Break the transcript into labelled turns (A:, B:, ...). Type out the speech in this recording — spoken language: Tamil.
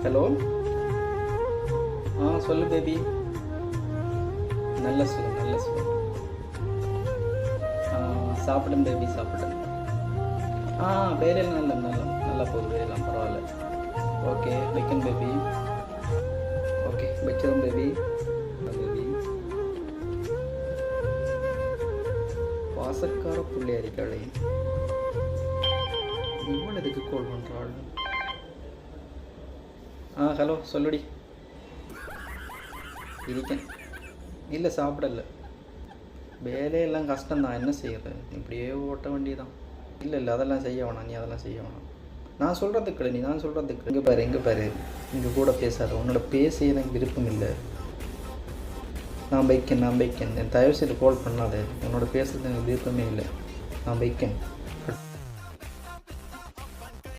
A: ஹலோ. சொல்லு பேபி. நல்ல சொல்லு, நல்ல சொல்லு. சாப்பிடும் பேபி, சாப்பிடும். வேலையெல்லாம் நல்லா போகுது, வேலையெல்லாம் பரவாயில்ல. ஓகே வைக்கணும் பேபி. ஓகே வச்சிடும் பேபி. பேபி பாசக்கார புள்ளி அறிக்காளே, இவ்வளோ எதுக்கு கால் பண்ணுறாள்? ஹலோ சொல்லுடி. இருக்கேன். இல்லை சாப்பிடல. வேலையெல்லாம் கஷ்டம்தான், என்ன செய்யறது, இப்படியே ஓட்ட வேண்டியதான். இல்லை அதெல்லாம் செய்ய வேணாம், நீ அதெல்லாம் செய்ய வேணாம். நான் சொல்கிறதுக்கு நீ நான் சொல்கிறதுக்கு இங்கே பாரு இங்கே கூட பேசாத. உன்னோட பேச எனக்கு விருப்பம் இல்லை. நான் பைக்கன். என் தயவு செய்து கால் பண்ணாத. உன்னோட பேசுறது எனக்கு விருப்பமே இல்லை. நான் பைக்கன்.